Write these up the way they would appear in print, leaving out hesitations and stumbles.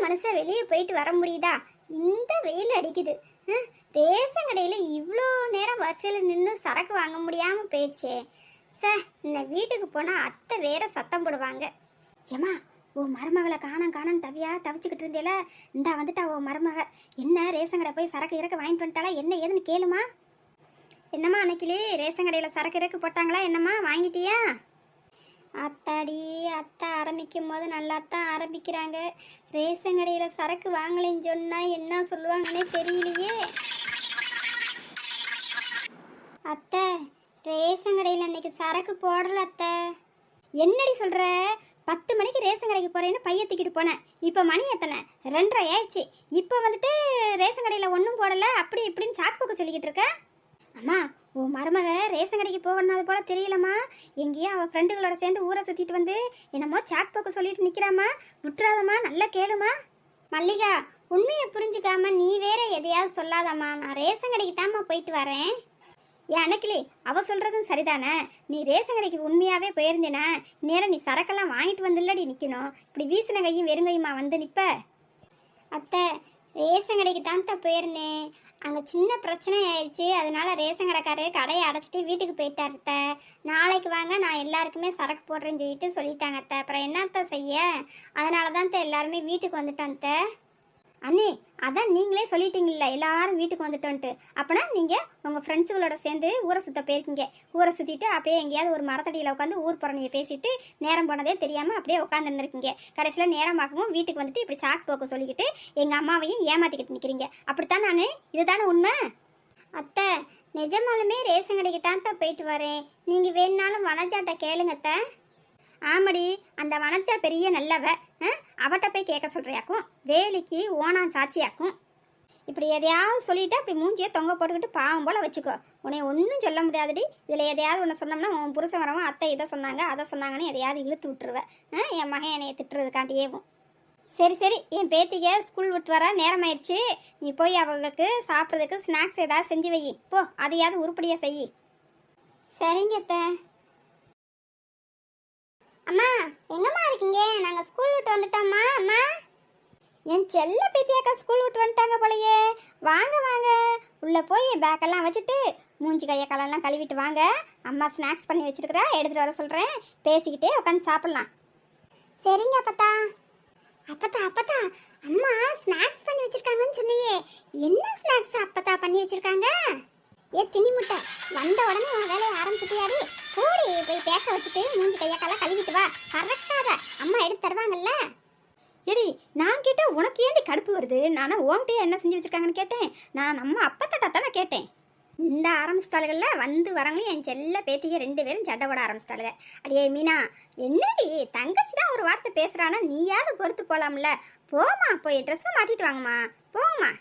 மனுஷன் வெளியே போயிட்டு வர முடியுதா? இந்த வெயில் அடிக்குது. ரேஷன் கடையில் இவ்வளோ நேரம் வரிசையில் நின்று சரக்கு வாங்க முடியாமல் போயிடுச்சே. இந்த வீட்டுக்கு போனால் அத்தை வேற சத்தம் போடுவாங்க. ஏமா, ஓ மருமகளை காணம் தவிச்சுக்கிட்டு இருந்தேல, இந்தா வந்துட்டா ஓ மருமக. என்ன ரேஷன் கடை போய் சரக்கு இறக்க வாங்கிட்டு வந்துட்டாளா? என்ன ஏதுன்னு கேளுமா. என்னம்மா அன்னைக்கிலே ரேஷன் கடையில் சரக்கு இறக்கு போட்டாங்களா? என்னம்மா வாங்கிட்டியா? அத்தாடி, அத்தை ஆரம்பிக்கும் போது நல்லாத்தான் ஆரம்பிக்கிறாங்க. ரேஷன் கடையில் சரக்கு வாங்கலைன்னு சொன்னால் என்ன சொல்லுவாங்கன்னே தெரியலையே. அத்தை, ரேஷன் கடையில் அன்னைக்கு சரக்கு போடல அத்தை. என்னடி சொல்கிற? 10 மணிக்கு ரேஷன் கடைக்கு போகிறேன்னு பைய தூக்கிட்டு போனேன். இப்போ மணி எத்தனை? 2:30 ஆயிடுச்சு. இப்போ வந்துட்டு ரேஷன் கடையில் ஒன்றும் போடலை அப்படி இப்படின்னு சாக்கு போக்க சொல்லிக்கிட்டு இருக்க. அம்மா, உன் மருமக ரேஷன் கடைக்கு போகணுது போல தெரியலம்மா. எங்கேயோ அவள் ஃப்ரெண்டுகளோட சேர்ந்து ஊரை சுற்றிட்டு வந்து என்னமோ சாக்கு போக்க சொல்லிட்டு நிற்கிறாம்மா. விட்டுறாதம்மா, நல்லா கேளுமா. மல்லிகா, உண்மையை புரிஞ்சுக்காம நீ வேற எதையாவது சொல்லாதம்மா. நான் ரேஷன் கடைக்கு தாம்மா போயிட்டு வரேன். ஏன் அன்னைக்கிளி, அவ சொல்கிறதும் சரிதானே. நீ ரேஷன் கடைக்கு உண்மையாகவே போயிருந்தேனா நேரம் நீ சரக்கெல்லாம் வாங்கிட்டு வந்துல்லடி நிற்கணும். இப்படி வீசின கையும் வெறுங்கையுமா வந்து நிற்ப. அத்தை, ரேஷன் கடைக்கு தான் போயிருந்தேன். அங்கே சின்ன பிரச்சனை ஆயிடுச்சு. அதனால ரேஷன் கடைக்காரரு கடையை அடைச்சிட்டு வீட்டுக்கு போயிட்டார் அத்தை. நாளைக்கு வாங்க, நான் எல்லாருக்குமே சரக்கு போடுறேன்னு சொல்லிட்டாங்க அத்தை. அப்புறம் என்னத்த செய்ய? அதனால தான் எல்லாருமே வீட்டுக்கு வந்துட்டோம் அத்தை. அண்ணே, அதான் நீங்களே சொல்லிட்டீங்கல்ல எல்லாரும் வீட்டுக்கு வந்துட்டோன்ட்டு. அப்போனா நீங்கள் உங்கள் ஃப்ரெண்ட்ஸுகளோட சேர்ந்து ஊரை சுற்ற போயிருக்கீங்க. ஊரை சுற்றிட்டு அப்படியே எங்கேயாவது ஒரு மரத்தடியில் உட்காந்து ஊர் புறணியை பேசிட்டு நேரம் போனதே தெரியாமல் அப்படியே உட்காந்துருந்துருக்கீங்க. கடைசியில் நேரமாகவும் வீட்டுக்கு வந்துட்டு இப்படி சாக்கு போக்க சொல்லிக்கிட்டு எங்கள் அம்மாவையும் ஏமாற்றிக்கிட்டு நிற்கிறீங்க. அப்படித்தான் நான், இதுதானே உண்மை. அத்தை, நிஜமாலுமே ரேஷன் கடைக்கு தான் போயிட்டு வரேன். நீங்கள் வேணுனாலும் வனஜாட்ட கேளுங்க அத்தை. ஆமாடி, அந்த வனஜா பெரிய நல்லவ. அவட்ட போய் கேட்க சொல்கிறியாக்கும். வேலைக்கு ஓனான் சாட்சியாக்கும். இப்படி எதையாவது சொல்லிவிட்டு அப்படி மூஞ்சியை தொங்க போட்டுக்கிட்டு பாவம் போல் வச்சுக்கோ. உன்னை ஒன்றும் சொல்ல முடியாதுடி. இதில் எதையாவது ஒன்று சொன்னோம்னா உன் புருஷன் வரவும் அத்தை இதை சொன்னாங்க அதை சொன்னாங்கன்னு எதையாவது இழுத்து விட்டுருவேன். என் மகன் என்னையை திட்டுறதுக்காண்டியேவும். சரி, என் பேத்திக ஸ்கூல் விட்டு வர நேரம் ஆயிடுச்சு. நீ போய் அவங்களுக்கு சாப்பிட்றதுக்கு ஸ்நாக்ஸ் ஏதாவது செஞ்சு வை போ. அதையாவது உருப்படியாக செய். சரிங்க அத்தை. அம்மா, எங்கம்மா இருக்கீங்க? நாங்கள் ஸ்கூல் விட்டு வந்துட்டோம்மா. அம்மா, என் செல்ல பேத்தியாக்கா ஸ்கூல் விட்டு வந்துட்டாங்க போலையே. வாங்க வாங்க, உள்ளே போய் பேக்கெல்லாம் வச்சுட்டு மூஞ்சி கையை காலெல்லாம் கழுவிட்டு வாங்க. அம்மா ஸ்நாக்ஸ் பண்ணி வச்சுருக்குறா, எடுத்துகிட்டு வர சொல்கிறேன். பேசிக்கிட்டே உட்காந்து சாப்பிட்லாம். சரிங்க அப்பத்தா. அப்பத்தா, அம்மா ஸ்நாக்ஸ் பண்ணி வச்சுருக்காங்கன்னு சொன்னியே, என்ன ஸ்நாக்ஸ் அப்பத்தா பண்ணி வச்சுருக்காங்க? ஏ தின்னி முட்டை, வந்த உடனே உன் வேலையை ஆரம்பிச்சுட்டியாடி. போடி, போய் பேக்க வச்சுட்டு மூஞ்சி கையாக்கெல்லாம் கழுவிட்டு வா. கரெக்டாக அம்மா எடுத்து தருவாங்கல்ல. ஏடி, நான் கேட்டேன் உனக்கு ஏன் கடுப்பு வருது? நானும் உன்கிட்டயே என்ன செஞ்சு வச்சுருக்காங்கன்னு கேட்டேன். நான் நம்ம அப்பத்தட்டா தானே கேட்டேன். இந்த ஆரம்பிச்சிட்டாளுகள்ல வந்து வரவங்களையும் என் செல்ல பேத்திக 2 பேரும் சட்டை போட ஆரம்பிச்சிட்டாளுங்க. அடியே மீனா, என்னடி தங்கச்சி தான் ஒரு வார்த்தை பேசுகிறானா நீயாவது பொறுத்து போகலாம்ல. போமா, போய் ட்ரெஸ்ஸை மாற்றிட்டு வாங்கம்மா. போங்கம்மா.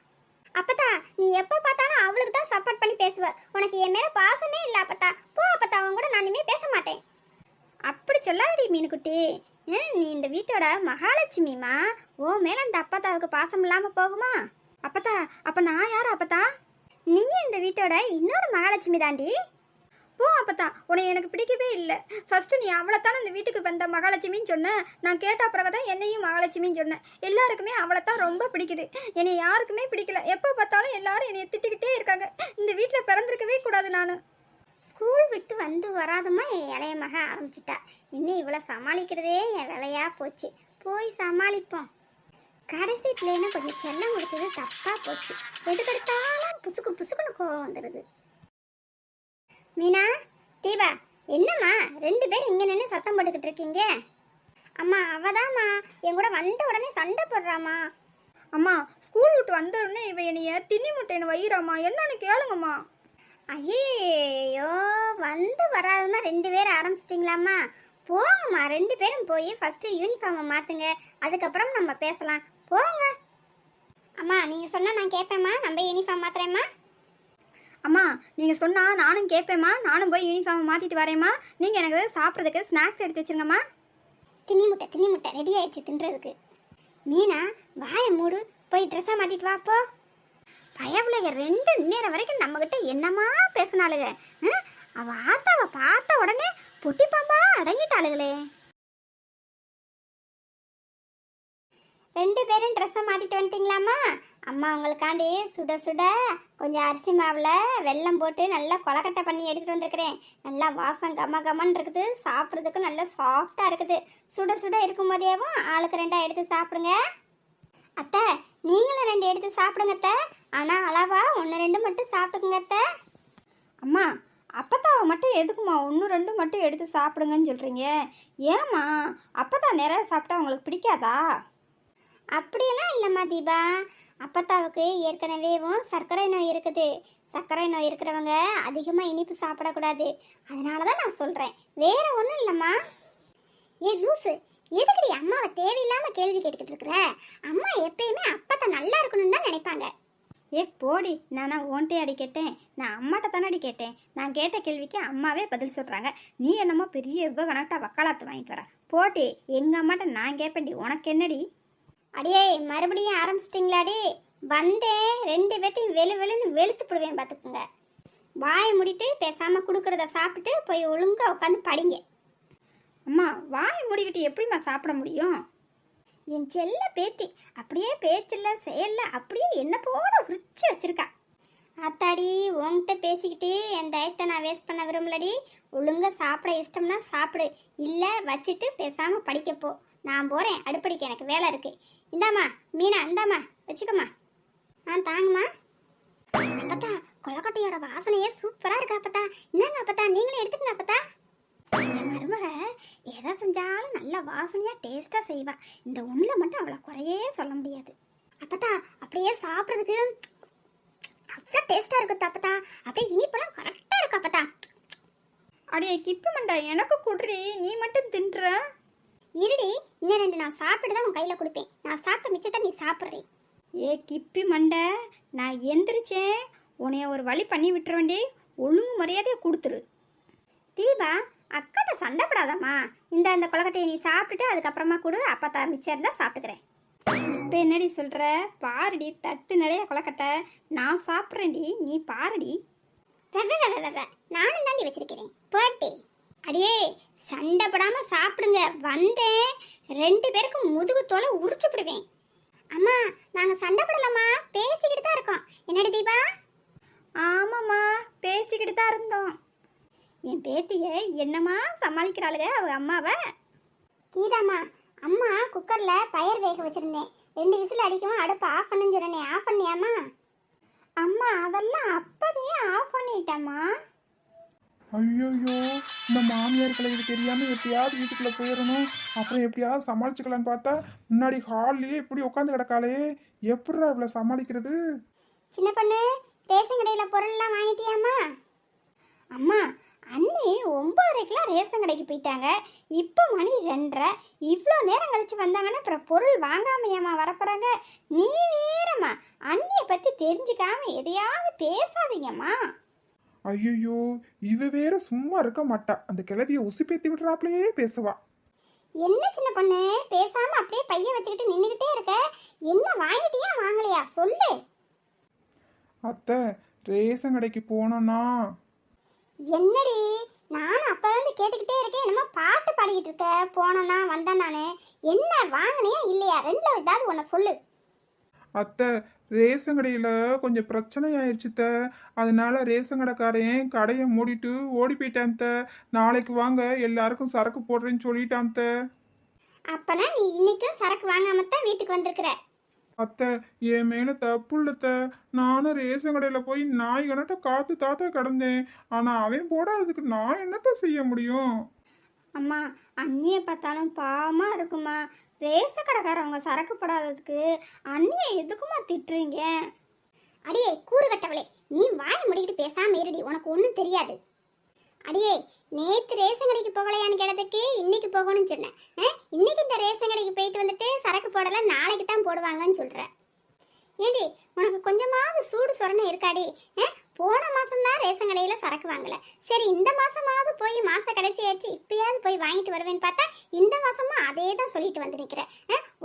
அப்பத்தா, நீ எப்போ பார்த்தாலும் அவளுக்கு தான் சப்போர்ட் பண்ணி பேசுவ. உனக்கு என் மேலே பாசமே இல்லை அப்பத்தா. போ அப்பத்தா, அவங்க கூட நான் இனிமேல் பேச மாட்டேன். அப்படி சொல்லாதடி மீனுக்குட்டி. நீ இந்த வீட்டோட மகாலட்சுமிமா. ஓ மேலே அந்த அப்பத்தாவுக்கு பாசம் இல்லாமல் போகுமா? அப்பத்தா, அப்போ நான் யார் அப்பத்தா? நீ இந்த வீட்டோட இன்னொரு மகாலட்சுமி தாண்டி. போ அப்பத்தா, உன்னை எனக்கு பிடிக்கவே இல்லை. ஃபஸ்ட்டு நீ அவளைத்தானே இந்த வீட்டுக்கு வந்த மகாலட்சுமின்னு சொன்னேன். நான் கேட்ட பிறகு தான் என்னையும் மகாலட்சுமின்னு சொன்னேன். எல்லாருக்குமே அவளைத்தான் ரொம்ப பிடிக்குது. என்னை யாருக்குமே பிடிக்கல. எப்போ பார்த்தாலும் எல்லாரும் என்னை திட்டிக்கிட்டே இருக்காங்க. இந்த வீட்டில் பிறந்திருக்கவே கூடாது. நான் ஸ்கூல் விட்டு வந்து வராதமா என் இளைய மக ஆரம்பிச்சிட்டா. இன்னும் இவ்வளோ சமாளிக்கிறதே என் வேலையாக போச்சு. போய் சமாளிப்போம். கடைசி பிள்ளைன்னு கொஞ்சம் செல்லம் முடிச்சது தப்பாக போச்சு. எதுக்கெடுத்தாலும் புசுக்குன்னு கோவம் வந்துடுது. மீனா, தீபா, என்னம்மா 2 பேரும் இங்கே நின்று சத்தம் போட்டுக்கிட்டு இருக்கீங்க? அம்மா, அவதாம்மா என் கூட வந்த உடனே சண்டை போடுறாம்மா. அம்மா, ஸ்கூல் விட்டு வந்த உடனே இவ என்னைய தின்னி முட்டைன்னு வையிறாம்மா. என்னன்னு கேளுங்கம்மா. ஐயோ, வந்து வராதுமா 2 பேரும் ஆரம்பிச்சிட்டிங்களாம்மா. போங்கம்மா, 2 பேரும் போய் ஃபஸ்ட்டு யூனிஃபார்மை மாற்றுங்க. அதுக்கப்புறம் நம்ம பேசலாம். போங்க. அம்மா, நீங்கள் சொன்னால் நான் கேட்பேம்மா. நம்ம யூனிஃபார்ம் மாற்றுறேம்மா. அம்மா, நீங்கள் சொன்னால் நானும் கேட்பேம்மா. நானும் போய் யூனிஃபார்மை மாற்றிட்டு வரேம்மா. நீங்கள் எனக்கு சாப்பிட்றதுக்கு ஸ்நாக்ஸ் எடுத்து வச்சுருங்கம்மா. தின்னி முட்டை ரெடி ஆயிடுச்சு தின்றதுக்கு. மீனா, வாயை மூடு. போய் ட்ரெஸ்ஸாக மாற்றிட்டு வாப்போ. பயவுலக 2 நேரம் வரைக்கும் நம்மக்கிட்ட என்னம்மா பேசினாளுங்க. அவ ஆத்தாவை பார்த்த உடனே பொட்டிப்பாம்பா அடங்கிட்டாளுகளே. 2 பேரும் ட்ரெஸ்ஸை மாற்றிட்டு வந்துட்டீங்களாம்மா? அம்மா உங்களுக்காண்டி சுட சுட கொஞ்சம் அரிசி மாவில் வெல்லம் போட்டு நல்லா கொலக்கட்டை பண்ணி எடுத்துகிட்டு வந்திருக்கிறேன். நல்லா வாசம் கம கமன்னு இருக்குது, சாப்பிட்றதுக்கு நல்லா சாஃப்டாக இருக்குது. சுட சுட இருக்கும் போதேவும் ஆளுக்கு 2 எடுத்து சாப்பிடுங்க. அத்தை நீங்களும் 2 எடுத்து சாப்பிடுங்க அத்தை. ஆனால் அளவா 1 2 மட்டும் சாப்பிட்டுக்குங்க அத்தை. அம்மா அப்பத்தாவை மட்டும் எதுக்குமா 1 2 மட்டும் எடுத்து சாப்பிடுங்கன்னு சொல்கிறீங்க? ஏம்மா அப்பத்தா நிறைய சாப்பிட்டா உங்களுக்கு பிடிக்காதா? அப்படியெல்லாம் இல்லைம்மா தீபா. அப்பத்தாவுக்கு ஏற்கனவேவும் சர்க்கரை நோய் இருக்குது. சர்க்கரை நோய் இருக்கிறவங்க அதிகமாக இனிப்பு சாப்பிடக்கூடாது. அதனால தான் நான் சொல்கிறேன், வேற ஒன்றும் இல்லைம்மா. லூசு, எதுக்கடி அம்மாவை தேவையில்லாமல் கேள்வி கேட்டுக்கிட்டு இருக்கிற? அம்மா எப்பயுமே அப்பத்தா நல்லா இருக்கணும்னு தான் நினைப்பாங்க. போடி, நானா ஓன்ட்டே அடி கேட்டேன்? நான் அம்மாட்ட தானே அடி கேட்டேன். நான் கேட்ட கேள்விக்கு அம்மாவே பதில் சொல்கிறாங்க. நீ என்னமோ பெரிய கணக்கிட்ட வக்காலத்து வாங்கிட்டு வர. போட்டி, எங்கள் அம்மாட்ட நான் கேட்பேன்டி, உனக்கு என்னடி? அடியே மறுபடியும் ஆரம்பிச்சிட்டிங்களாடி? வந்தேன் 2 பேர்த்தையும் வெளுன்னு வெளுத்து போடுவேன் பார்த்துக்குங்க. வாயை முடிட்டு பேசாமல் கொடுக்குறத சாப்பிட்டு போய் ஒழுங்காக உட்காந்து படிங்க. அம்மா வாயை மூடிக்கிட்டு எப்படிம்மா சாப்பிட முடியும்? என் செல்ல பேத்தி அப்படியே பேச்சில்ல செயல்ல அப்படியே என்ன போட உரிச்சு வச்சிருக்கா. அத்தாடி உன்கிட்ட பேசிக்கிட்டு என் டயத்தை நான் வேஸ்ட் பண்ண விரும்பலடி. ஒழுங்காக சாப்பிட இஷ்டம்னா சாப்பிடு, இல்லை வச்சுட்டு பேசாமல் படிக்கப்போ. நான் போகிறேன் அடுப்படிக்கு, எனக்கு வேலை இருக்குது. இந்தாம்மா மீனா, இந்தாம்மா வச்சுக்கம்மா. தாங்கம்மா. அப்பத்தா கொலக்கட்டையோட வாசனையே சூப்பராக இருக்கு அப்பத்தா. என்னங்க அப்பத்தா, நீங்களே எடுத்துக்கங்க அப்பத்தா. என் மருமக எதை செஞ்சாலும் நல்லா வாசனையாக டேஸ்ட்டாக செய்வா. இந்த ஒன்றில் மட்டும் அவளை குறையே சொல்ல முடியாது. அப்பத்தா அப்படியே சாப்பிட்றதுக்கு அவ்வளோ டேஸ்ட்டாக இருக்குது அப்பத்தா. அப்படியே இனிப்பெல்லாம் கரெக்டாக இருக்கு அப்பத்தா. அடியே கிப்பு மண்டா, எனக்கு குடுறி, நீ மட்டும் தின்ற. இருடி, இன்னும் 2 நான் சாப்பிட்டு தான் உன் கையில் கொடுப்பேன். நான் சாப்பிட்ட மிச்சத்தை நீ சாப்பிட்றே. கிப்பி மண்டை, நான் எந்திரிச்சேன், உன்னைய ஒரு வழி பண்ணி விட்டுருவேண்டி. ஒழுங்கு மரியாதையை கொடுத்துரு. தீபா அக்காட்ட சண்டைப்படாதம்மா. இந்த கொலக்கட்டையை நீ சாப்பிட்டுட்டு அதுக்கப்புறமா கொடு, அப்பத்தா மிச்சம் இருந்தால் சாப்பிட்டுக்கிறேன். இப்போ என்னடி சொல்கிற? பாருடி, தட்டு நிறைய கொலக்கட்டை நான் சாப்பிட்றேன்டி, நீ பாருடி. நானும் தாண்டி வச்சிருக்கிறேன் போட்டி. அடியே சண்டைப்படாம சாப்பிடுங்க. வந்தேன் 2 பேருக்கும் முதுகு தோலை உரிச்சு விடுவேன். அம்மா நாங்க சண்டைப்படலாமா, பேசிக்கிட்டு தான் இருக்கோம். என்னடி தீபா? ஆமாம்மா, பேசிக்கிட்டு தான் இருந்தோம். என் பேத்தியை என்னம்மா சமாளிக்கிறாளுங்க அவ அம்மாவை. கீதாம்மா, அம்மா குக்கரில் பயர் வேக வச்சுருந்தேன். 2 விசில் அடிக்கவும் அடுப்பை ஆஃப் பண்ணுன்னு சொன்னேனே, ஆஃப் பண்ணியாம்மா? அம்மா அதெல்லாம் அப்போதையே ஆஃப் பண்ணிட்டேம்மா. ஐயோயோ, இந்த மாமியார்களை இது தெரியாமல் எப்படியாவது வீட்டுக்குள்ளே போயிடணும், அப்புறம் எப்படியாவது சமாளிச்சுக்கலான்னு பார்த்தா முன்னாடி ஹால்லேயே இப்படி உட்காந்து கிடக்காளே, எப்படிடா இவ்வளோ சமாளிக்கிறது? சின்ன பொண்ணு, ரேஷன் கடையில் பொருள்லாம் வாங்கிட்டியாம்மா? அம்மா அண்ணி 9:30க்கெலாம் ரேஷன் கடைக்கு போயிட்டாங்க. இப்போ மணி 2:30. இவ்வளோ நேரம் கழிச்சு வந்தாங்கன்னா அப்புறம் பொருள் வாங்காமையாம்மா வரப்போகிறாங்க. நீ வேறம்மா அண்ணியை பற்றி தெரிஞ்சுக்காம எதையாவது பேசாதீங்கம்மா. ஐயோயோ, இவ வேற சும்மா இருக்க மாட்டா, அந்த கிளவியை உசுப்பேத்தி விடுறாப்லையே பேசுவா. என்ன சின்ன பொண்ணு பேசாம அப்படியே பையன் வச்சுக்கிட்டு நின்றுக்கிட்டே இருக்க? என்ன வாங்கிட்டியா வாங்கலையா சொல்லு. அத்தை, ரேஷன் கடைக்கு போனோன்னா. என்னடி, நானும் அப்ப வந்து கேட்டுக்கிட்டே இருக்கேன், என்னமோ பாட்டு பாடிக்கிட்டு இருக்க. போனேன்னா வந்தேன் நான். என்ன வாங்கினியா இல்லையா? 2ல ஏதாவது ஒன்று சொல்லு. அத்தை, ரேஷன் கடையில் கொஞ்சம் பிரச்சனை ஆயிடுச்சுத்த, அதனால ரேஷன் கடைக்காரன் கடையை மூடிட்டு ஓடி போயிட்டான். நாளைக்கு வாங்க எல்லாருக்கும் சரக்கு போடுறேன்னு சொல்லிட்டான். அப்பனா நீ இன்னைக்கும் சரக்கு வாங்காமத்தான் வீட்டுக்கு வந்திருக்கிற. அத்தை, என் மேல தப்பு இல்லத்த, நானும் ரேஷன் கடையில் போய் நாய் கணட்ட காத்து தாத்தா கிடந்தேன். ஆனால் அவன் போடாததுக்கு நான் என்னத்த செய்ய முடியும்? அம்மா அண்ணியை பார்த்தாலும் பாவமாக இருக்குமா. ரேஷன் கடைக்காரவங்க சரக்கு போடாததுக்கு அண்ணியை எதுக்குமா திட்டுறீங்க? அடியே கூறு கட்டவளே, நீ வாய் முடிக்கிட்டு பேசாம இருடி, உனக்கு ஒன்றும் தெரியாது. அடியே நேற்று ரேஷன் கடைக்கு போகலையான்னு கேட்டதுக்கு இன்னைக்கு போகணும்னு சொன்னேன். இன்னைக்கு இந்த ரேஷன் கடைக்கு போயிட்டு வந்துட்டு சரக்கு போடலை, நாளைக்கு தான் போடுவாங்கன்னு சொல்கிறேன். ஏடி உனக்கு கொஞ்சமாவது சூடு சொரணை இருக்காடி? போன மாதம்தான் ரேஷன் கடையில் சரக்கு வாங்கலை, சரி இந்த மாதமாவது போய் மாத கடைசி ஆச்சு இப்பயாவது போய் வாங்கிட்டு வருவேன்னு பார்த்தா இந்த மாதமும் அதே தான் சொல்லிட்டு வந்து நிற்கிறேன்.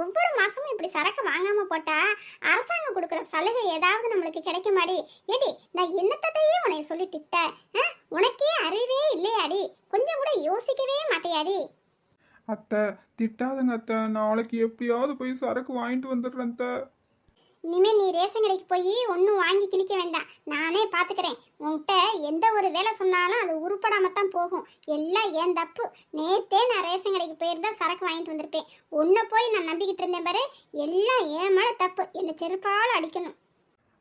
ஒவ்வொரு மாதமும் இப்படி சரக்கு வாங்காமல் போட்டால் அரசாங்கம் கொடுக்குற சலுகை ஏதாவது நம்மளுக்கு கிடைக்குமாடி? ஏடி நான் என்னத்தையே உனைய சொல்லி திட்ட, உனக்கே அறிவே இல்லையாடி? கொஞ்சம் கூட யோசிக்கவே மாட்டேயாடி? அத்தை திட்டாதுங்க அத்தை, நாளைக்கு எப்படியாவது போய் சரக்கு வாங்கிட்டு வந்துடுறேன் அத்தை. இனிமே நீ ரேஷன் கடைக்கு போய் ஒன்றும் வாங்கி கிழிக்க வேண்டாம், நானே பார்த்துக்கிறேன். உன்கிட்ட எந்த ஒரு வேலை சொன்னாலும் அது உருப்படாம தான் போகும். எல்லாம் ஏன் தப்பு. நேத்தே நான் ரேஷன் கடைக்கு போயிருந்தா சரக்கு வாங்கிட்டு வந்திருப்பேன். உன்னை போய் நான் நம்பிக்கிட்டு இருந்தேன் பாரு, எல்லாம் ஏன் மேலே தப்பு. என்னை செருப்பால் அடிக்கணும்.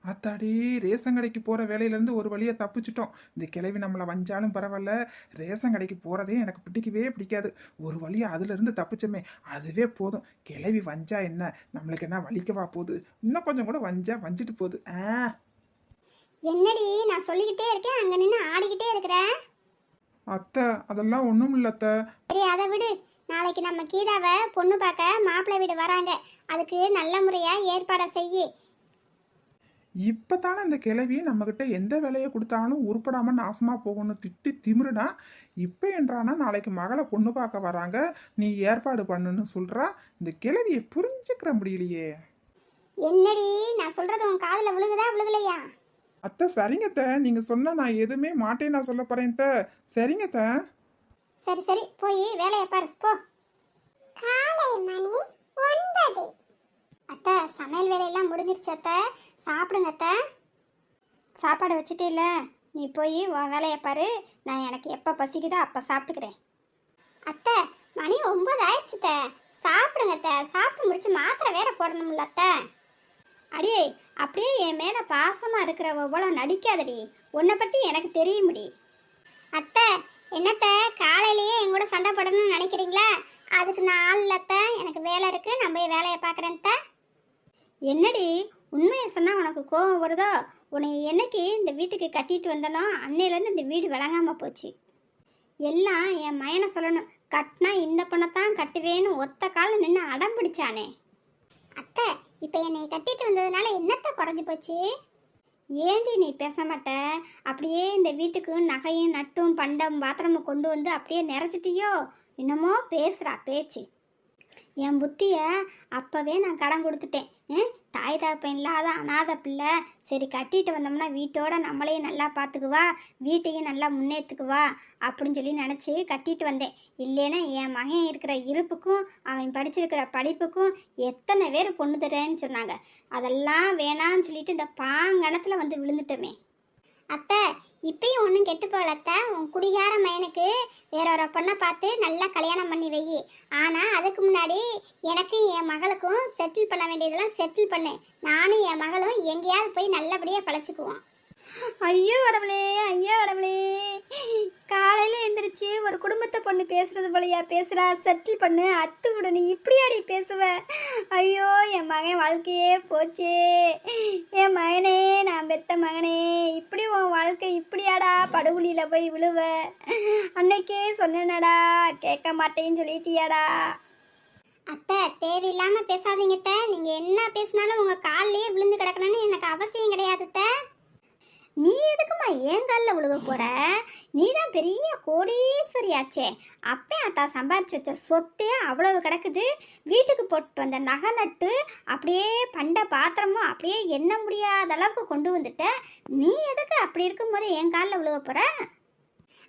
அத்தாடி, ரேஷன் கடைக்கு போகிற வேலையிலேருந்து ஒரு வழியை தப்பிச்சிட்டோம். இந்த கிழவி நம்மளை வஞ்சாலும் பரவாயில்ல, ரேஷன் கடைக்கு போகிறதே எனக்கு பிடிக்கவே பிடிக்காது. ஒரு வழியாக அதுலேருந்து தப்பிச்சோமே, அதுவே போதும். கிழவி வஞ்சா என்ன, நம்மளுக்கு என்ன வலிக்கவா போகுது? இன்னும் கொஞ்சம் கூட வஞ்சிட்டு போகுது. என்னடி நான் சொல்லிக்கிட்டே இருக்கேன், அங்கே நின்று ஆடிக்கிட்டே இருக்கிறேன். அத்தை அதெல்லாம் ஒன்றும் இல்லை அத்தை. சரி அதை விடு. நாளைக்கு நம்ம கீதாவை பொண்ணு பார்க்க மாப்பிள்ளை வீடு வராங்க. அதுக்கு நல்ல முறையாக ஏற்பாடை செய்யி. இப்போ தானே இந்த கிழவி நம்மக்கிட்ட எந்த வேலையை கொடுத்தாலும் உருப்படாமல் நாசமாக போகணும்னு திட்டி திமிருனா, இப்போ என்றானா நாளைக்கு மகளை பொண்ணு பார்க்க வராங்க, நீ ஏற்பாடு பண்ணுன்னு சொல்கிறா. இந்த கிழவியை புரிஞ்சுக்கிற முடியலையே. என்னடி நான் சொல்றது உன் காதுல விழுகுதா விழுகலையா? அத்தை சரிங்கத்த, நீங்கள் சொன்னால் நான் எதுவுமே மாட்டேன் நான் சொல்ல போகிறேன் த. சரிங்கத்த. சரி சரி போய் வேலையை பாரு போ. காலை மணி 9. அத்தை சமையல் வேலையெல்லாம் முடிஞ்சிருச்சு அத்தை, சாப்பிடுங்க அத்தை. சாப்பாடு வச்சுட்டே இல்லை, நீ போய் வேலையை பாரு. நான் எனக்கு எப்போ பசிக்குதோ அப்போ சாப்பிட்டுக்கிறேன். அத்தை மணி 9 ஆயிடுச்சு அத்தை, சாப்பிடுங்க அத்தை. சாப்பிட்டு முடிச்சு மாத்திரை வேற போடணும்ல அத்தை. அடியே, அப்படியே என் மேலே பாசமாக இருக்கிறவ போல நடிக்காதடி. உன்னை பற்றி எனக்கு தெரியும்டி. அத்தை என்னத்த காலையிலேயே என் கூட சண்டை போடணும்னு நினைக்கிறீங்களா? அதுக்கு நான் ஆள் இல்லை அத்தை, எனக்கு வேலை இருக்கு, நான் போய் வேலையை பார்க்குறேன் அத்தை. என்னடி, உண்மையை சொன்னால் உனக்கு கோபம் வருதோ? உன்னை என்னைக்கு இந்த வீட்டுக்கு கட்டிட்டு வந்தனோ அன்னையிலேருந்து இந்த வீடு விளங்காமல் போச்சு. எல்லாம் என் மயனை சொல்லணும். கட்டினா இந்த பொண்ணைத்தான் கட்டுவேன்னு ஒத்த காலம் நின்று அடம் பிடிச்சானே. அத்தை இப்போ என்னை கட்டிட்டு வந்ததுனால என்னத்த குறைஞ்சி போச்சு? ஏண்டி நீ பேச மாட்ட? அப்படியே இந்த வீட்டுக்கு நகையும் நட்டும் பண்டம் பாத்திரமும் கொண்டு வந்து அப்படியே நிறைச்சிட்டியோ? என்னமோ பேசுகிறா பேச்சு. என் புத்தியை அப்போவே நான் கடன் கொடுத்துட்டேன். தாய் தகப்பன் இல்லாத அனாத பிள்ளை, சரி கட்டிட்டு வந்தோம்னா வீட்டோட நம்மளையும் நல்லா பார்த்துக்குவா, வீட்டையும் நல்லா முன்னேற்றுக்குவா அப்படின்னு சொல்லி நினச்சி கட்டிட்டு வந்தேன். இல்லைன்னா என் மகன் இருக்கிற இருப்புக்கும் அவன் படிச்சிருக்கிற படிப்புக்கும் எத்தனை பேர் பொண்ணு தரேன்னு சொன்னாங்க. அதெல்லாம் வேணான்னு சொல்லிட்டு இந்த பாங்கணத்தில் வந்து விழுந்துட்டோமே. அத்தை இப்பயும் ஒன்றும் கெட்டு போகல அத்தை. உன் குடிகார மயனுக்கு வேற ஒரு பொண்ணை பார்த்து நல்லா கல்யாணம் பண்ணி வை. ஆனால் அதுக்கு முன்னாடி எனக்கும் என் மகளுக்கும் செட்டில் பண்ண வேண்டியதெல்லாம் செட்டில் பண்ணு. நானும் என் மகளும் எங்கேயாவது போய் நல்லபடியாக பழச்சிக்குவோம். ஐயோ கடவுளே, ஐயோ கடவுளே, காலையில் எந்திரிச்சு ஒரு குடும்பத்தை பொண்ணு பேசுறது போலையா பேசுகிறா? செட்டில் பண்ணு, அத்து விடு, நீ இப்படியாடி பேசுவ? ஐயோ என் மகன் வாழ்க்கையே போச்சே. என் மகனே, நான் பெத்த மகனே, இப்படி உன் வாழ்க்கை இப்படியாடா படுகுழியில் போய் விழுவ? அன்னைக்கே சொன்னேனடா, கேட்க மாட்டேன்னு சொல்லிட்டியாடா. அத்தை தேவையில்லாமல் பேசாதீங்க அத்தை. நீங்கள் என்ன பேசினாலும் உங்கள் காலிலேயே விழுந்து கிடக்கணும்னு எனக்கு அவசியம் கிடையாது அத்தை. நீ எதுக்குமா ஏன் காலில் விழுக போற? நீ தான் பெரிய கோடீஸ்வரியாச்சே. அப்பே அத்தா சம்பாரிச்சு வச்ச சொத்தே அவ்வளவு கிடக்குது. வீட்டுக்கு போட்டு வந்த நகை நட்டு அப்படியே பண்ட பாத்திரமும் அப்படியே எண்ண முடியாத அளவுக்கு கொண்டு வந்துட்ட. நீ எதுக்கு அப்படி இருக்கும்போது என் காலில் விழுக போற?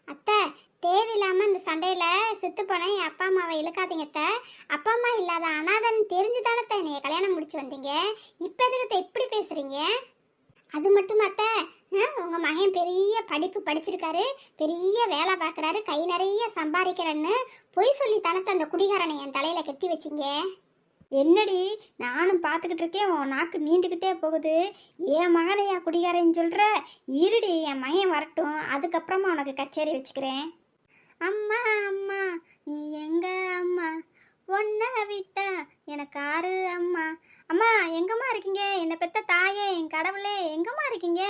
அத்தை தேவையில்லாமல் இந்த சண்டையில் செத்து போன என் அப்பா அம்மாவை இழுக்காதீங்க அத்தை. அப்பா அம்மா இல்லாத அனாதன்னு தெரிஞ்சு தானே என்னைய கல்யாணம் முடிச்சு வந்தீங்க. இப்போ எதுக்கு இப்படி பேசுகிறீங்க? அது மட்டும் அத்தை, உங்கள் மகன் பெரிய படிப்பு படிச்சிருக்காரு, பெரிய வேலை பார்க்குறாரு, கை நிறைய சம்பாதிக்கிறேன்னு பொய் சொல்லி தனத்தை அந்த குடிகாரனை என் தலையில் கட்டி வச்சிங்க. என்னடி, நானும் பார்த்துக்கிட்டு இருக்கேன், உன் நாக்கு நீண்டுக்கிட்டே போகுது. என் மகனையா குடிகாரன்னு சொல்கிற? இருடி, என் மகன் வரட்டும், அதுக்கப்புறமா உனக்கு கச்சேரி வச்சுக்கிறேன். அம்மா அம்மா நீ எங்க அம்மா, ஒன்ன விட்டா எனக்கு ஆறு அம்மா. அம்மா எங்கம்மா இருக்கீங்க? என்னை பெத்த தாயே, என் கடவுளே, எங்கம்மா இருக்கீங்க?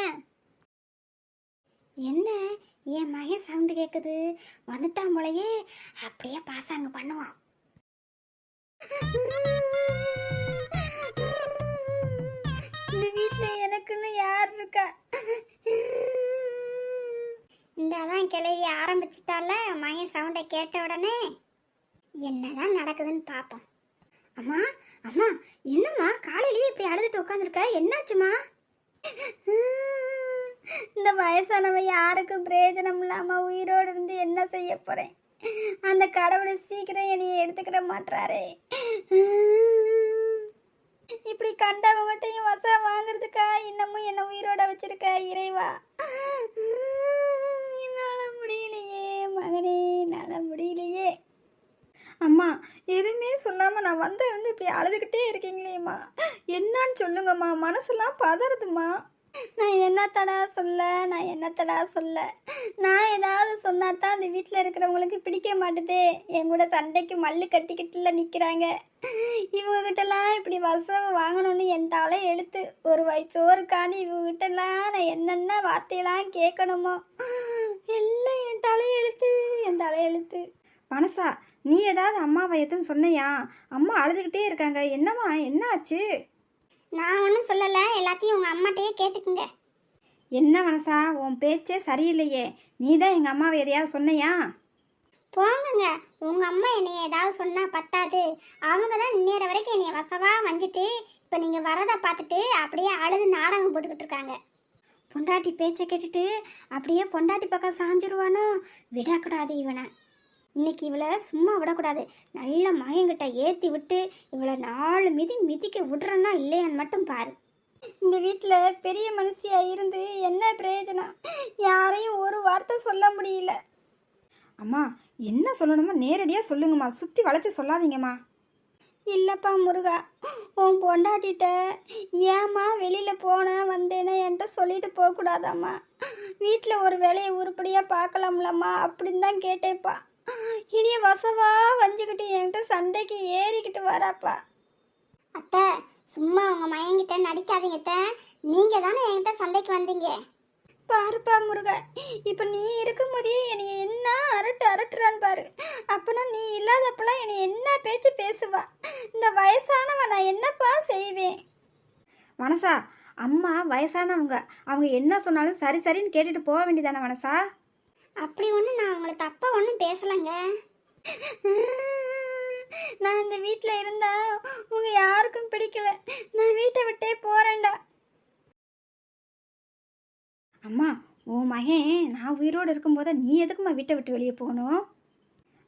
என்ன என் மகன் சவுண்டு கேட்குது, வந்துட்டான் போலையே. அப்படியே பாசாங்க பண்ணுவான். இந்த வீட்டில் எனக்குன்னு யார் இருக்கா? இந்த தான் கிளவி ஆரம்பிச்சிட்டால மகன் சவுண்டை கேட்ட உடனே. என்னதான் நடக்குதுன்னு பார்ப்போம். அம்மா அம்மா, என்னம்மா காலையிலேயே இப்படி அழுதுட்டு உட்காந்துருக்க? என்னாச்சுமா? இந்த வயசானவ யாருக்கும் பிரயோஜனம் இல்லாம உயிரோடு இருந்து என்ன செய்ய போறேன்? அந்த கடவுளை சீக்கிரம் என்னைய எடுத்துக்கிற மாட்டாரே. இப்படி கண்டவங்ககிட்டையும் வசம் வாங்குறதுக்கா இன்னமும் என்ன உயிரோட வச்சிருக்க இறைவா. என்னால முடியலையே மகனே, என்னால முடியலையே. அம்மா, எதுவுமே சொல்லாமல் நான் வந்து இப்படி அழுதுகிட்டே இருக்கீங்களேம்மா, என்னன்னு சொல்லுங்கம்மா, மனசெல்லாம் பதறுதும்மா. நான் என்னத்தடா சொல்ல. நான் ஏதாவது சொன்னாதான் அந்த வீட்டில் இருக்கிறவங்களுக்கு பிடிக்க மாட்டுதே. என் கூட சண்டைக்கு மல்லு கட்டிக்கிட்டுல நிற்கிறாங்க. இவங்ககிட்டலாம் இப்படி வசவு வாங்கணும்னு என் தலை எழுத்து. ஒரு வயிற்றோருக்காண்டி இவங்ககிட்டலாம் நான் என்னென்ன வார்த்தையெல்லாம் கேட்கணுமோ எல்லாம் என் தலையெழுத்து. மனசா, நீ ஏதாவது அம்மாவை எதுன்னு சொன்னையா? அம்மா அழுதுகிட்டே இருக்காங்க, என்னம்மா, என்ன ஆச்சு? நான் ஒன்றும் சொல்லலை, எல்லாத்தையும் உங்கள் அம்மாட்டையே கேட்டுக்குங்க. என்ன மனசா, உன் பேச்சே சரியில்லையே. நீ தான் எங்கள் அம்மாவை எதையாவது சொன்னையா? போங்கங்க, உங்கள் அம்மா என்னைய ஏதாவது சொன்னால் பத்தாது. அவங்க தான் நேர வரைக்கும் என்னைய வசவாக வஞ்சிட்டு இப்போ நீங்கள் வரதை பார்த்துட்டு அப்படியே அழுது நாடகம் போட்டுக்கிட்டு இருக்காங்க. பொண்டாட்டி பேச்சை கேட்டுட்டு அப்படியே பொண்டாட்டி பக்கம் சாஞ்சிருவானோ? விடக்கூடாது இவனை. இன்னைக்கு இவளை சும்மா விடக்கூடாது. நல்ல மகன்கிட்ட ஏற்றி விட்டு இவளை 4 மிதிக்க விடுறேன்னா இல்லையான்னு மட்டும் பாரு. இந்த வீட்டில் பெரிய மனுஷியாக இருந்து என்ன பிரயோஜனம்? யாரையும் ஒரு வார்த்தை சொல்ல முடியல. அம்மா, என்ன சொல்லணுமோ நேரடியாக சொல்லுங்கம்மா, சுற்றி வளைச்சி சொல்லாதீங்கம்மா. இல்லைப்பா முருகா, உன் பொண்டாட்டிட்ட ஏம்மா வெளியில் போனேன் வந்தேன்னு என்கிட்ட சொல்லிட்டு போகக்கூடாதாம்மா. வீட்டில் ஒரு வேலையை உருப்படியாக பார்க்கலாம்லம்மா அப்படின்னு தான் கேட்டேப்பா. இனிய வசவா வஞ்சுக்கிட்டு என்கிட்ட சண்டைக்கு ஏறிக்கிட்டு வராப்பா. அத்தை, சும்மா உங்கள் மயங்கிட்ட நடிக்காதீங்க அத்தை. நீங்கள் தானே என்கிட்ட சண்டைக்கு வந்தீங்க. பாருப்பா முருகா, இப்போ நீ இருக்கும்போதே என்னை என்ன அரட்டுறான்னு பாரு. அப்பனா நீ இல்லாதப்பெல்லாம் என்னை என்ன பேச்சு பேசுவா? இந்த வயசானவ நான் என்னப்பா செய்வேன்? மனசா, அம்மா வயசானவங்க, அவங்க என்ன சொன்னாலும் சரின்னு கேட்டுட்டு போக வேண்டியதானே மனசா? அப்படி ஒன்றும் நான் உங்களை தப்பாக ஒன்றும் பேசலைங்க. நான் இந்த வீட்டில் இருந்தா உங்க யாருக்கும் பிடிக்கல. நான் வீட்டை விட்டே போறேன்டா. அம்மா, உன் மகன் நான் உயிரோடு இருக்கும்போது நீ எதுக்குமா வீட்டை விட்டு வெளியே போகணும்?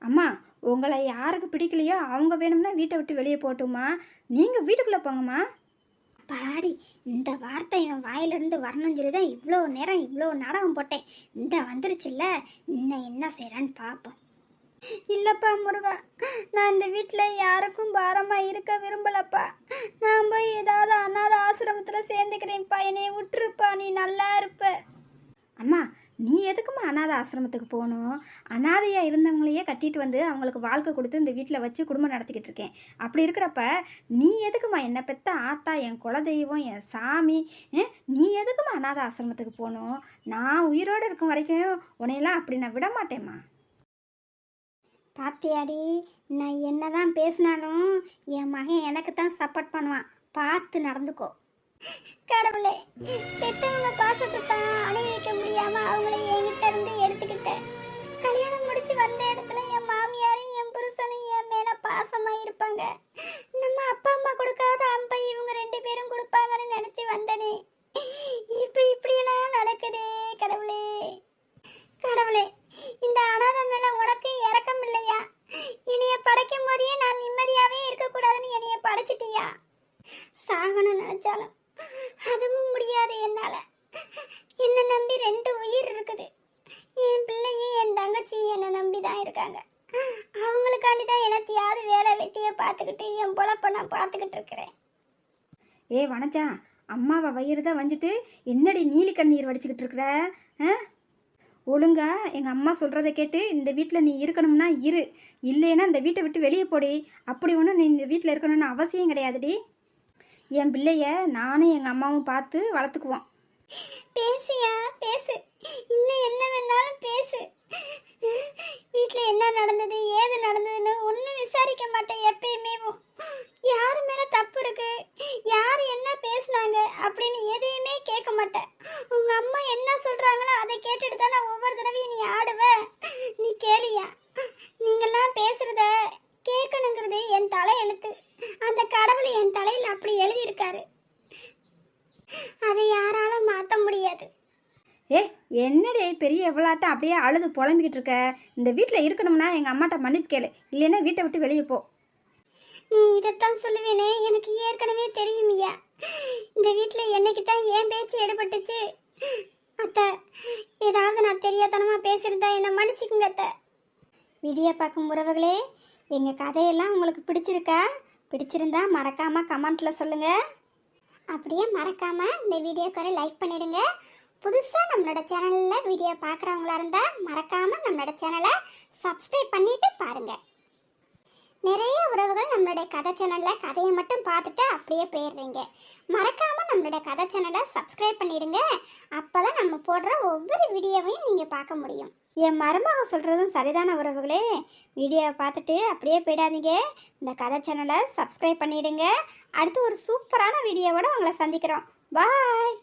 அம்மா, உங்களை யாருக்கு பிடிக்கலையோ அவங்க வேணும்னா வீட்டை விட்டு வெளியே போட்டுமா, நீங்கள் வீட்டுக்குள்ளே போங்கம்மா. பாடி, இந்த வார்த்தை என் வாயிலிருந்து வரணும்னு சொல்லி தான் இவ்வளோ நேரம் இவ்வளோ நாடகம் போட்டேன். இந்த வந்துருச்சுல்ல, இன்னும் என்ன செய்கிறான்னு பார்ப்போம். இல்லைப்பா முருகா, நான் இந்த வீட்டில் யாருக்கும் பாரமாக இருக்க விரும்பலப்பா. நான் போய் ஏதாவது அனாத ஆசிரமத்தில் சேர்ந்துக்கிறேன்ப்பா. என்னைய விட்டுருப்பா, நீ நல்லா இருப்ப. அம்மா, நீ எதுக்குமா அனாத ஆசிரமத்துக்கு போகணும்? அனாதையாக இருந்தவங்களையே கட்டிட்டு வந்து அவங்களுக்கு வாழ்க்கை கொடுத்து இந்த வீட்டில் வச்சு குடும்பம் நடத்திக்கிட்டு இருக்கேன். அப்படி இருக்கிறப்ப நீ எதுக்குமா, என்னை பெத்த ஆத்தா, என் குலதெய்வம், என் சாமி, நீ எதுக்குமா அனாத ஆசிரமத்துக்கு போகணும்? நான் உயிரோடு இருக்கும் வரைக்கும் உன்னையெல்லாம் அப்படி நான் விட மாட்டேம்மா. பாத்தியாடி, நான் என்னதான் பேசினாலும் என் மகன் எனக்கு தான் சப்போர்ட் பண்ணுவான். பார்த்து நடந்துக்கோ. கடவுளே, பெத்தவங்க பாசத்தை தான் அனுபவிக்க முடியாம அவங்கள என்கிட்ட இருந்து எடுத்துக்கிட்டேன். கல்யாணம் முடிச்சு வந்த இடத்துல என் மாமியாரும் என் புருஷனும் என் மேல பாசமா இருப்பாங்க. நம்ம அப்பா அம்மா கொடுக்காத அன்பை இவங்க 2 பேரும் கொடுப்பாங்கன்னு நினைச்சு வந்தனே. இப்ப இப்படியெல்லாம் நடக்குதே கடவுளே. கடவுளே, இந்த அனாதை மேல உனக்கு இரக்கம் இல்லையா? என்னைய படைக்கும் போதே நான் நிம்மதியாவே இருக்கக்கூடாதுன்னு என்னைய படைச்சிட்டியா? சாகணும்னு நினைச்சாலும் அதுவும் முடியாது என்னால. என்னை நம்பி 2 உயிர் இருக்குது. என் பிள்ளையும் என் தங்கச்சியும் என்னை நம்பி தான் இருக்காங்க. அவங்களுக்காண்டி தான் எனத்தையாவது வேலை வெட்டியை பார்த்துக்கிட்டு என் பொழப்ப நான் பார்த்துக்கிட்டு இருக்கிறேன். வனஜா, அம்மாவை வயிறு தான் வந்துட்டு என்னடி நீலி கண்ணீர் வடிச்சுக்கிட்டு இருக்கிற? ஒழுங்கா எங்கள் அம்மா சொல்கிறத கேட்டு இந்த வீட்டில் நீ இருக்கணும்னா இரு, இல்லைன்னா இந்த வீட்டை விட்டு வெளியே போடி. அப்படி ஒன்றும் நீ இந்த வீட்டில் இருக்கணும்னு அவசியம் கிடையாதுடி. என் பிள்ளைய நானும் எங்கள் அம்மாவும் பார்த்து வளர்த்துக்குவோம். பேசியா பேசு, இன்னும் என்ன வேணாலும் பேசு. வீட்டில் என்ன நடந்தது ஏது நடந்ததுன்னு ஒன்றும் விசாரிக்க மாட்டேன் எப்பயுமே. யார் மேலே தப்பு இருக்கு, யார் என்ன பேசுனாங்க அப்படின்னு எதையுமே கேட்க மாட்டேன். உங்கள் அம்மா என்ன சொல்கிறாங்களோ அதை கேட்டுட்டு தான் நான் ஒவ்வொரு தடவையும் நீ ஆடுவ. நீ கேளியா? நீங்கள்லாம் பேசுகிறத கேட்கணுங்கிறது என் தலை எழுத்து. அந்த கடவுள் என் தலையில் அப்படி எழுதியிருக்காரு. அதை யாராலும் மாற்ற முடியாது. என்னடி பெரிய எவ்வளாட்டம் அப்படியே அழுது புலம்பிக்கிட்டு இருக்க? இந்த வீட்டில் இருக்கணும்னா எங்கள் அம்மாட்ட மன்னிப்பு கேளு, இல்லைன்னா வீட்டை விட்டு வெளியே போ. நீ இதைத்தான் சொல்லுவேனே, எனக்கு ஏற்கனவே தெரியுமியா. இந்த வீட்டில் என்னைக்கு தான் ஏன் பேச்சு எடுபட்டுச்சு. அத்தை, ஏதாவது நான் தெரியாதனமா பேசியிருந்தா என்னை மன்னிச்சுக்குங்க அத்தை. வீடியோ பார்க்கும் உறவுகளே, எங்கள் கதையெல்லாம் உங்களுக்கு பிடிச்சிருக்கா? பிடிச்சிருந்தா மறக்காமல் கமெண்ட்டில் சொல்லுங்கள். அப்படியே மறக்காமல் இந்த வீடியோக்கு ஒரு லைக் பண்ணிடுங்க. புதுசாக நம்மளோட சேனலில் வீடியோ பார்க்குறவங்களா இருந்தால் மறக்காமல் நம்மளோட சேனலை சப்ஸ்கிரைப் பண்ணிவிட்டு பாருங்கள். நிறைய உறவுகள் நம்மளுடைய கதை சேனலில் கதையை மட்டும் பார்த்துட்டு அப்படியே போயிடுறீங்க. மறக்காமல் நம்மளுடைய கதை சேனலை சப்ஸ்கிரைப் பண்ணிடுங்க. அப்போ தான் நம்ம போடுற ஒவ்வொரு வீடியோவையும் நீங்கள் பார்க்க முடியும். என் மருமக சொல்கிறதும் சரிதான உறவுகளே. வீடியோவை பார்த்துட்டு அப்படியே போயிடாதீங்க. இந்த கதை சேனலை சப்ஸ்கிரைப் பண்ணிவிடுங்க. அடுத்து ஒரு சூப்பரான வீடியோவோடு உங்களை சந்திக்கிறோம். பாய்.